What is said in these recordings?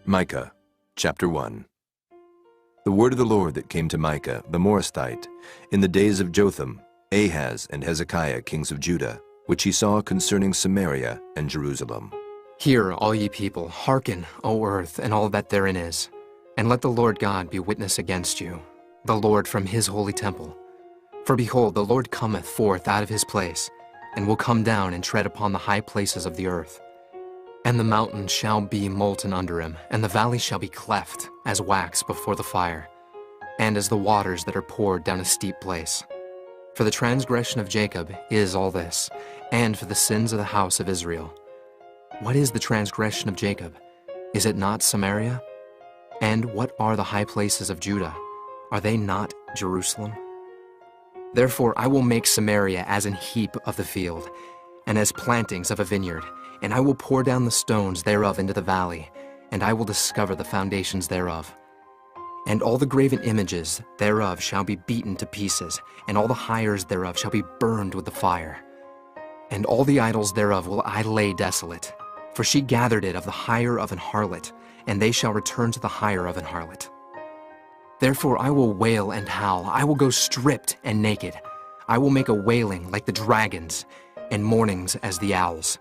Micah, chapter 1. The word of the Lord that came to Micah, the Morasthite, in the days of Jotham, Ahaz, and Hezekiah, kings of Judah, which he saw concerning Samaria and Jerusalem. Hear, all ye people, hearken, O earth, and all that therein is, and let the Lord God be witness against you, the Lord from his holy temple. For behold, the Lord cometh forth out of his place, and will come down and tread upon the high places of the earth. And the mountains shall be molten under him, and the valleys shall be cleft as wax before the fire, and as the waters that are poured down a steep place. For the transgression of Jacob is all this, and for the sins of the house of Israel. What is the transgression of Jacob? Is it not Samaria? And what are the high places of Judah? Are they not Jerusalem? Therefore I will make Samaria as an heap of the field, and as plantings of a vineyard, and I will pour down the stones thereof into the valley, and I will discover the foundations thereof. And all the graven images thereof shall be beaten to pieces, and all the hires thereof shall be burned with the fire. And all the idols thereof will I lay desolate, for she gathered it of the hire of an harlot, and they shall return to the hire of an harlot. Therefore I will wail and howl, I will go stripped and naked. I will make a wailing like the dragons, and mournings as the owls.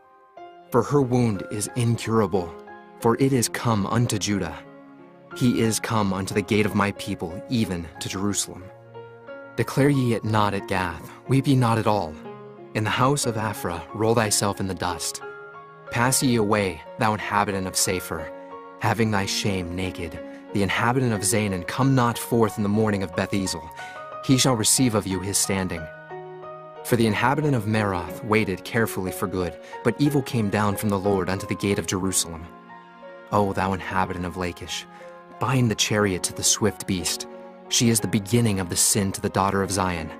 For her wound is incurable, for it is come unto Judah. He is come unto the gate of my people, even to Jerusalem. Declare ye it not at Gath, weep ye not at all. In the house of Aphrah roll thyself in the dust. Pass ye away, thou inhabitant of Sapher, having thy shame naked. The inhabitant of Zanan, come not forth in the morning of Beth-ezel. He shall receive of you his standing. For the inhabitant of Meroth waited carefully for good, but evil came down from the Lord unto the gate of Jerusalem. O thou inhabitant of Lachish, bind the chariot to the swift beast. She is the beginning of the sin to the daughter of Zion.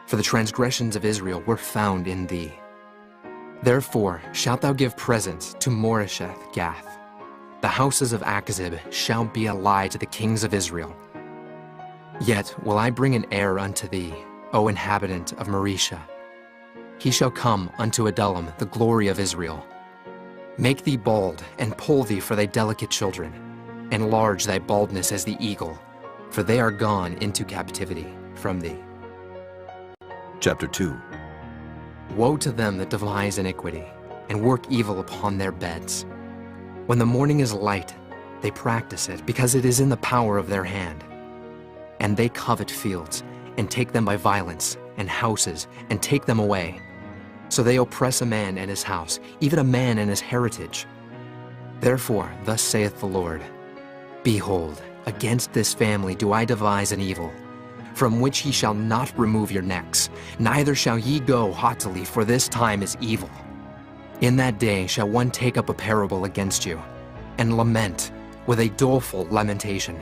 For the transgressions of Israel were found in thee. Therefore shalt thou give presents to Moresheth Gath. The houses of Achzib shall be a lie to the kings of Israel. Yet will I bring an heir unto thee, O inhabitant of Maresha. He shall come unto Adullam, the glory of Israel. Make thee bald, and pull thee for thy delicate children. Enlarge thy baldness as the eagle, for they are gone into captivity from thee. Chapter 2. Woe to them that devise iniquity, and work evil upon their beds. When the morning is light, they practice it, because it is in the power of their hand. And they covet fields, and take them by violence, and houses, and take them away. So they oppress a man and his house, even a man and his heritage. Therefore, thus saith the Lord, Behold, against this family do I devise an evil, from which ye shall not remove your necks, neither shall ye go haughtily, for this time is evil. In that day shall one take up a parable against you, and lament with a doleful lamentation,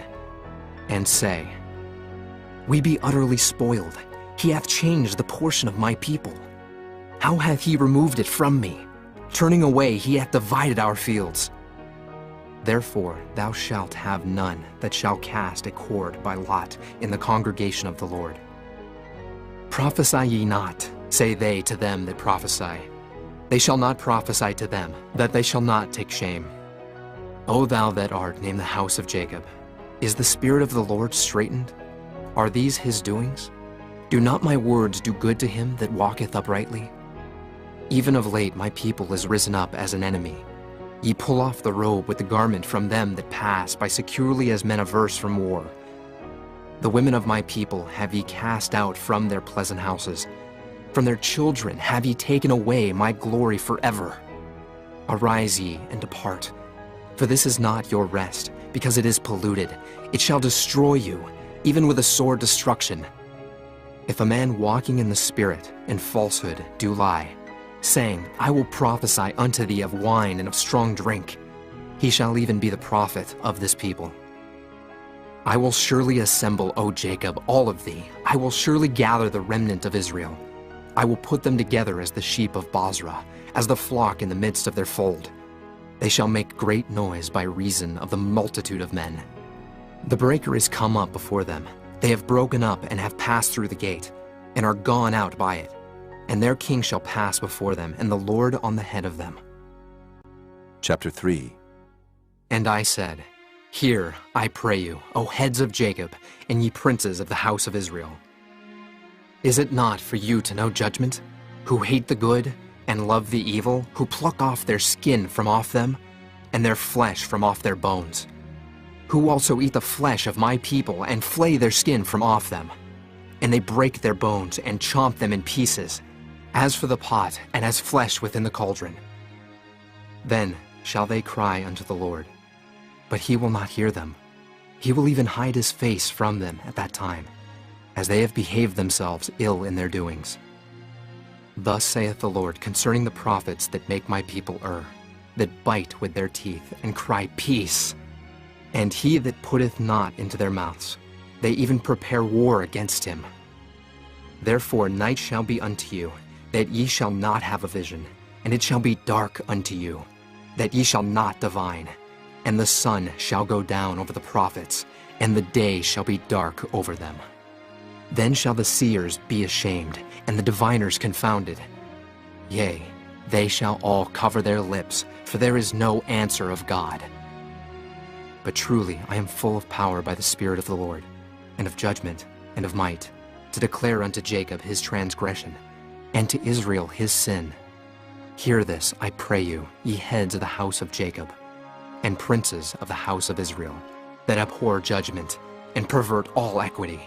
and say, We be utterly spoiled. He hath changed the portion of my people. How hath he removed it from me? Turning away, he hath divided our fields. Therefore thou shalt have none that shall cast a cord by lot in the congregation of the Lord. Prophesy ye not, say they to them that prophesy. They shall not prophesy to them, that they shall not take shame. O thou that art named the house of Jacob, is the spirit of the Lord straitened? Are these his doings? Do not my words do good to him that walketh uprightly? Even of late my people is risen up as an enemy. Ye pull off the robe with the garment from them that pass by securely as men averse from war. The women of my people have ye cast out from their pleasant houses. From their children have ye taken away my glory forever. Arise ye and depart, for this is not your rest, because it is polluted. It shall destroy you, even with a sore destruction. If a man walking in the Spirit and falsehood do lie, saying, I will prophesy unto thee of wine and of strong drink, he shall even be the prophet of this people. I will surely assemble, O Jacob, all of thee. I will surely gather the remnant of Israel. I will put them together as the sheep of Bozrah, as the flock in the midst of their fold. They shall make great noise by reason of the multitude of men. The breaker is come up before them. They have broken up and have passed through the gate, and are gone out by it. And their king shall pass before them, and the Lord on the head of them. Chapter 3. And I said, Hear, I pray you, O heads of Jacob, and ye princes of the house of Israel. Is it not for you to know judgment, who hate the good and love the evil, who pluck off their skin from off them, and their flesh from off their bones, who also eat the flesh of my people and flay their skin from off them, and they break their bones and chomp them in pieces, as for the pot and as flesh within the cauldron? Then shall they cry unto the Lord, but he will not hear them. He will even hide his face from them at that time, as they have behaved themselves ill in their doings. Thus saith the Lord concerning the prophets that make my people err, that bite with their teeth and cry, Peace! And he that putteth not into their mouths, they even prepare war against him. Therefore night shall be unto you, that ye shall not have a vision, and it shall be dark unto you, that ye shall not divine. And the sun shall go down over the prophets, and the day shall be dark over them. Then shall the seers be ashamed, and the diviners confounded. Yea, they shall all cover their lips, for there is no answer of God. But truly I am full of power by the Spirit of the Lord, and of judgment, and of might, to declare unto Jacob his transgression, and to Israel his sin. Hear this, I pray you, ye heads of the house of Jacob, and princes of the house of Israel, that abhor judgment, and pervert all equity.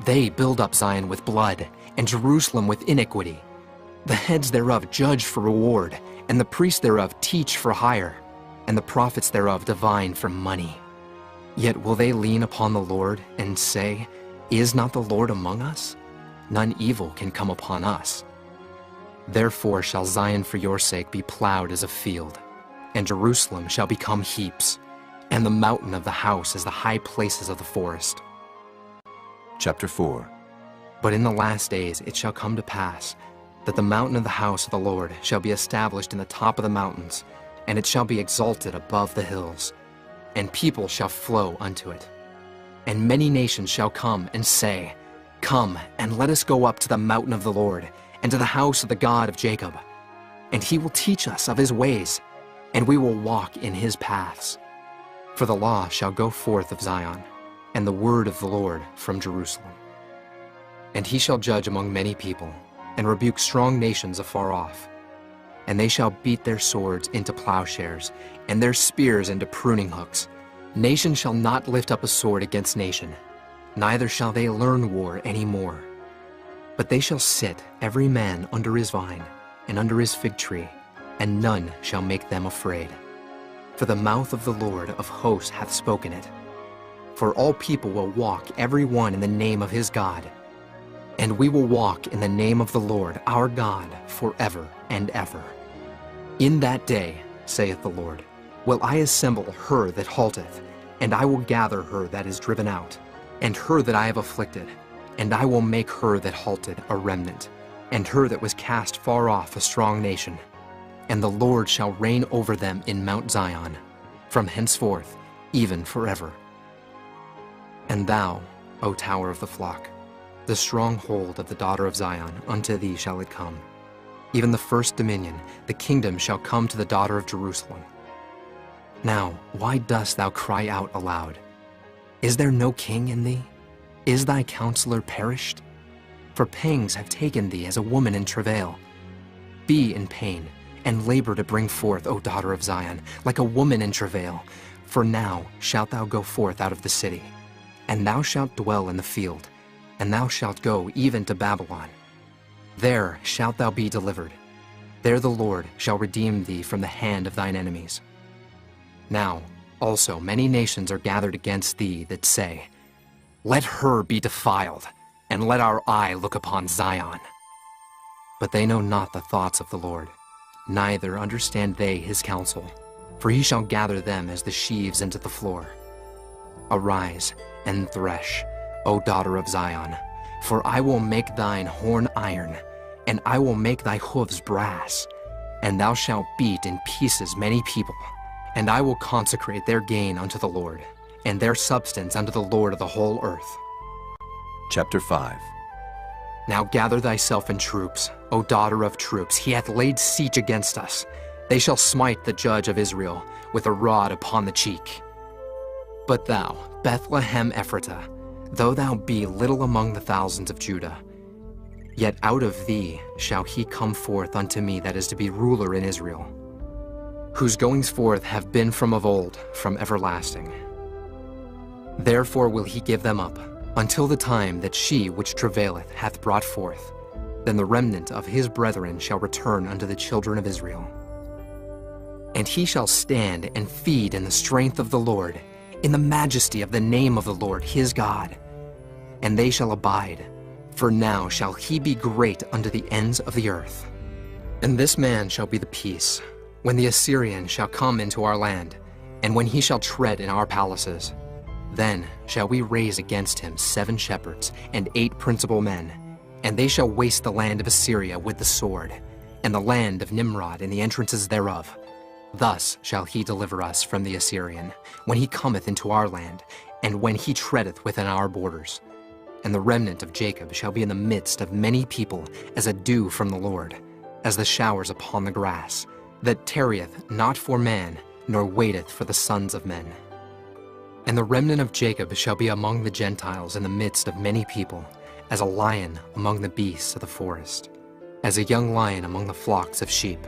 They build up Zion with blood, and Jerusalem with iniquity. The heads thereof judge for reward, and the priests thereof teach for hire, and the prophets thereof divine for money. Yet will they lean upon the Lord, and say, Is not the Lord among us? None evil can come upon us. Therefore shall Zion for your sake be plowed as a field, and Jerusalem shall become heaps, and the mountain of the house as the high places of the forest. Chapter 4. But in the last days it shall come to pass, that the mountain of the house of the Lord shall be established in the top of the mountains, and it shall be exalted above the hills, and people shall flow unto it. And many nations shall come and say, Come, and let us go up to the mountain of the Lord, and to the house of the God of Jacob. And he will teach us of his ways, and we will walk in his paths. For the law shall go forth of Zion, and the word of the Lord from Jerusalem. And he shall judge among many people, and rebuke strong nations afar off. And they shall beat their swords into plowshares, and their spears into pruning hooks. Nation shall not lift up a sword against nation, neither shall they learn war any more. But they shall sit, every man under his vine, and under his fig tree, and none shall make them afraid. For the mouth of the Lord of hosts hath spoken it. For all people will walk every one in the name of his God. And we will walk in the name of the Lord our God forever and ever. In that day, saith the Lord, will I assemble her that halteth, and I will gather her that is driven out, and her that I have afflicted, and I will make her that halted a remnant, and her that was cast far off a strong nation. And the Lord shall reign over them in Mount Zion, from henceforth, even forever. And thou, O tower of the flock, the stronghold of the daughter of Zion, unto thee shall it come. Even the first dominion, the kingdom shall come to the daughter of Jerusalem. Now, why dost thou cry out aloud? Is there no king in thee? Is thy counselor perished? For pangs have taken thee as a woman in travail. Be in pain, and labor to bring forth, O daughter of Zion, like a woman in travail. For now shalt thou go forth out of the city, and thou shalt dwell in the field, and thou shalt go even to Babylon. There shalt thou be delivered. There the Lord shall redeem thee from the hand of thine enemies. Now also many nations are gathered against thee that say, Let her be defiled, and let our eye look upon Zion. But they know not the thoughts of the Lord, neither understand they his counsel, for he shall gather them as the sheaves into the floor. Arise and thresh, O daughter of Zion, for I will make thine horn iron, and I will make thy hoofs brass, and thou shalt beat in pieces many people, and I will consecrate their gain unto the Lord, and their substance unto the Lord of the whole earth. Chapter 5. Now gather thyself in troops, O daughter of troops. He hath laid siege against us. They shall smite the judge of Israel with a rod upon the cheek. But thou, Bethlehem Ephratah, though thou be little among the thousands of Judah, yet out of thee shall he come forth unto me that is to be ruler in Israel, whose goings forth have been from of old, from everlasting. Therefore will he give them up, until the time that she which travaileth hath brought forth. Then the remnant of his brethren shall return unto the children of Israel. And he shall stand and feed in the strength of the Lord, in the majesty of the name of the Lord his God. And they shall abide, for now shall he be great unto the ends of the earth. And this man shall be the peace, when the Assyrian shall come into our land, and when he shall tread in our palaces. Then shall we raise against him 7 shepherds and 8 principal men, and they shall waste the land of Assyria with the sword, and the land of Nimrod and the entrances thereof. Thus shall he deliver us from the Assyrian, when he cometh into our land, and when he treadeth within our borders. And the remnant of Jacob shall be in the midst of many people, as a dew from the Lord, as the showers upon the grass, that tarrieth not for man, nor waiteth for the sons of men. And the remnant of Jacob shall be among the Gentiles in the midst of many people, as a lion among the beasts of the forest, as a young lion among the flocks of sheep,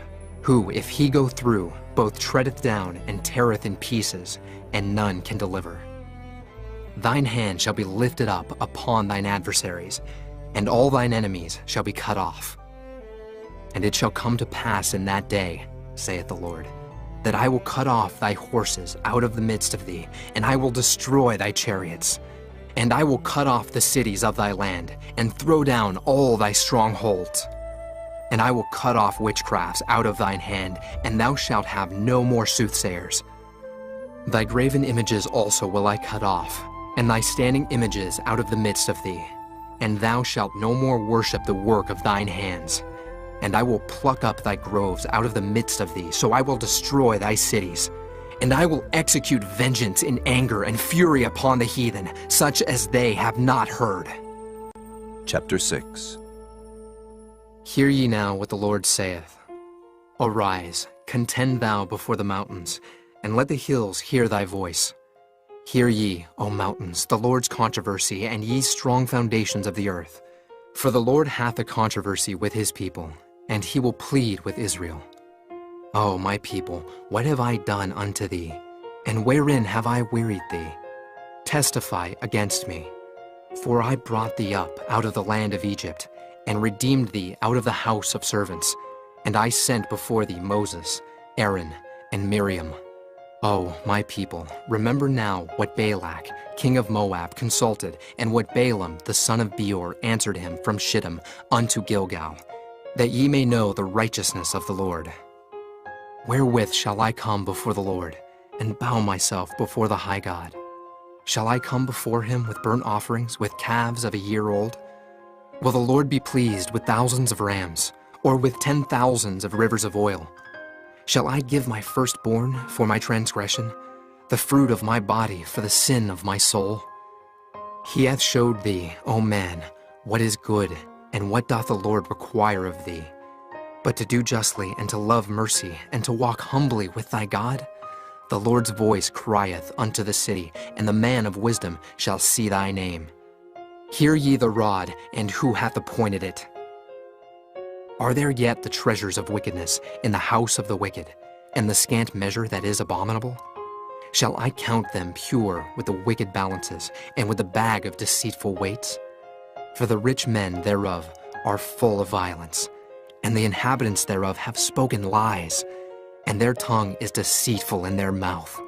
who, if he go through, both treadeth down and teareth in pieces, and none can deliver. Thine hand shall be lifted up upon thine adversaries, and all thine enemies shall be cut off. And it shall come to pass in that day, saith the Lord, that I will cut off thy horses out of the midst of thee, and I will destroy thy chariots. And I will cut off the cities of thy land, and throw down all thy strongholds. And I will cut off witchcrafts out of thine hand, and thou shalt have no more soothsayers. Thy graven images also will I cut off, and thy standing images out of the midst of thee. And thou shalt no more worship the work of thine hands. And I will pluck up thy groves out of the midst of thee, so I will destroy thy cities. And I will execute vengeance in anger and fury upon the heathen, such as they have not heard. Chapter 6. Hear ye now what the Lord saith. Arise, contend thou before the mountains, and let the hills hear thy voice. Hear ye, O mountains, the Lord's controversy, and ye strong foundations of the earth. For the Lord hath a controversy with his people, and he will plead with Israel. O my people, what have I done unto thee? And wherein have I wearied thee? Testify against me. For I brought thee up out of the land of Egypt, and redeemed thee out of the house of servants. And I sent before thee Moses, Aaron, and Miriam. O my people, remember now what Balak, king of Moab, consulted, and what Balaam, the son of Beor, answered him from Shittim unto Gilgal, that ye may know the righteousness of the Lord. Wherewith shall I come before the Lord, and bow myself before the high God? Shall I come before him with burnt offerings, with calves of a year old? Will the Lord be pleased with thousands of rams, or with 10,000s of rivers of oil? Shall I give my firstborn for my transgression, the fruit of my body for the sin of my soul? He hath showed thee, O man, what is good, and what doth the Lord require of thee, but to do justly, and to love mercy, and to walk humbly with thy God? The Lord's voice crieth unto the city, and the man of wisdom shall see thy name. Hear ye the rod, and who hath appointed it? Are there yet the treasures of wickedness in the house of the wicked, and the scant measure that is abominable? Shall I count them pure with the wicked balances, and with the bag of deceitful weights? For the rich men thereof are full of violence, and the inhabitants thereof have spoken lies, and their tongue is deceitful in their mouth.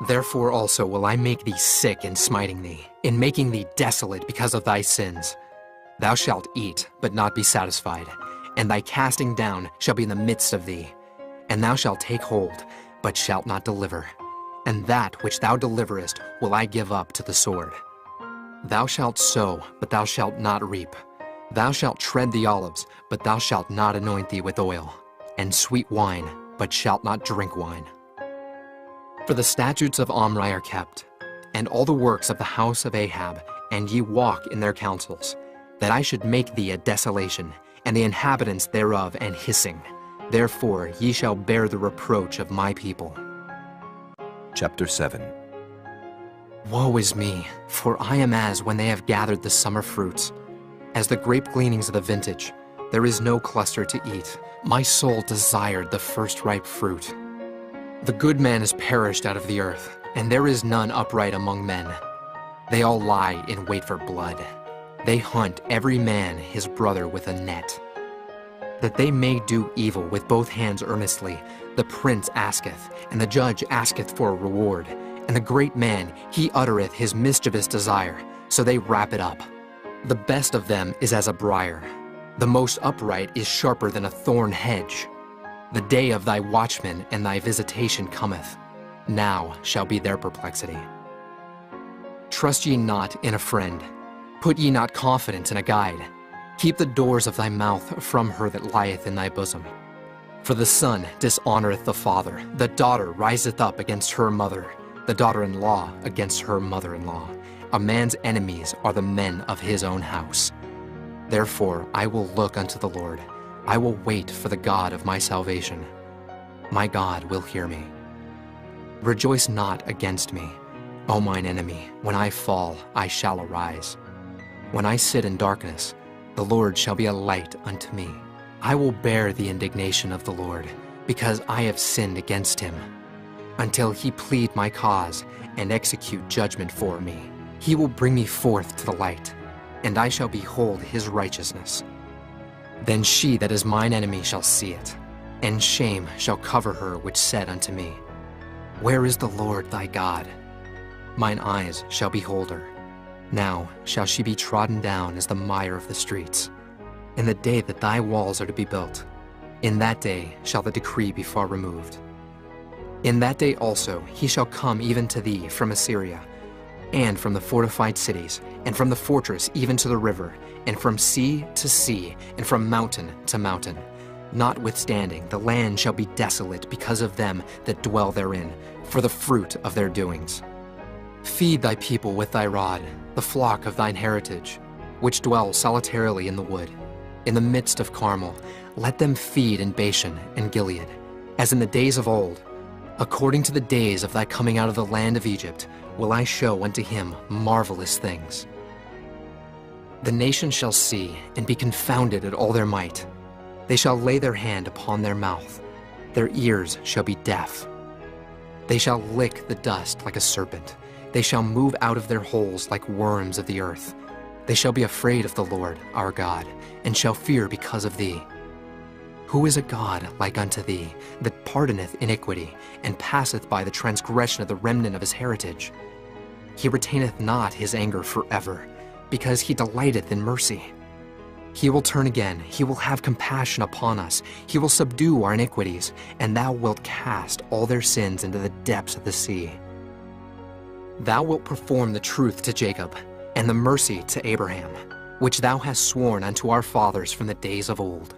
Therefore also will I make thee sick in smiting thee, in making thee desolate because of thy sins. Thou shalt eat, but not be satisfied, and thy casting down shall be in the midst of thee. And thou shalt take hold, but shalt not deliver. And that which thou deliverest will I give up to the sword. Thou shalt sow, but thou shalt not reap. Thou shalt tread the olives, but thou shalt not anoint thee with oil, and sweet wine, but shalt not drink wine. For the statutes of Omri are kept, and all the works of the house of Ahab, and ye walk in their counsels, that I should make thee a desolation, and the inhabitants thereof an hissing. Therefore ye shall bear the reproach of my people. Chapter 7. Woe is me, for I am as when they have gathered the summer fruits. As the grape gleanings of the vintage, there is no cluster to eat. My soul desired the first ripe fruit. The good man is perished out of the earth, and there is none upright among men. They all lie in wait for blood. They hunt every man his brother with a net. That they may do evil with both hands earnestly, the prince asketh, and the judge asketh for a reward. And the great man, he uttereth his mischievous desire, so they wrap it up. The best of them is as a briar. The most upright is sharper than a thorn hedge. The day of thy watchman and thy visitation cometh. Now shall be their perplexity. Trust ye not in a friend. Put ye not confidence in a guide. Keep the doors of thy mouth from her that lieth in thy bosom. For the son dishonoreth the father, the daughter riseth up against her mother, the daughter-in-law against her mother-in-law. A man's enemies are the men of his own house. Therefore I will look unto the Lord. I will wait for the God of my salvation. My God will hear me. Rejoice not against me, O mine enemy. When I fall, I shall arise. When I sit in darkness, the Lord shall be a light unto me. I will bear the indignation of the Lord, because I have sinned against him. Until he plead my cause and execute judgment for me, he will bring me forth to the light, and I shall behold his righteousness. Then she that is mine enemy shall see it, and shame shall cover her which said unto me, Where is the Lord thy God? Mine eyes shall behold her. Now shall she be trodden down as the mire of the streets. In the day that thy walls are to be built, in that day shall the decree be far removed. In that day also he shall come even to thee from Assyria, and from the fortified cities, and from the fortress even to the river, and from sea to sea, and from mountain to mountain. Notwithstanding, the land shall be desolate because of them that dwell therein, for the fruit of their doings. Feed thy people with thy rod, the flock of thine heritage, which dwell solitarily in the wood. In the midst of Carmel, let them feed in Bashan and Gilead, as in the days of old. According to the days of thy coming out of the land of Egypt, will I show unto him marvelous things. The nations shall see and be confounded at all their might. They shall lay their hand upon their mouth. Their ears shall be deaf. They shall lick the dust like a serpent. They shall move out of their holes like worms of the earth. They shall be afraid of the Lord our God, and shall fear because of thee. Who is a God like unto thee, that pardoneth iniquity, and passeth by the transgression of the remnant of his heritage? He retaineth not his anger forever, because he delighteth in mercy. He will turn again, he will have compassion upon us, he will subdue our iniquities, and thou wilt cast all their sins into the depths of the sea. Thou wilt perform the truth to Jacob, and the mercy to Abraham, which thou hast sworn unto our fathers from the days of old.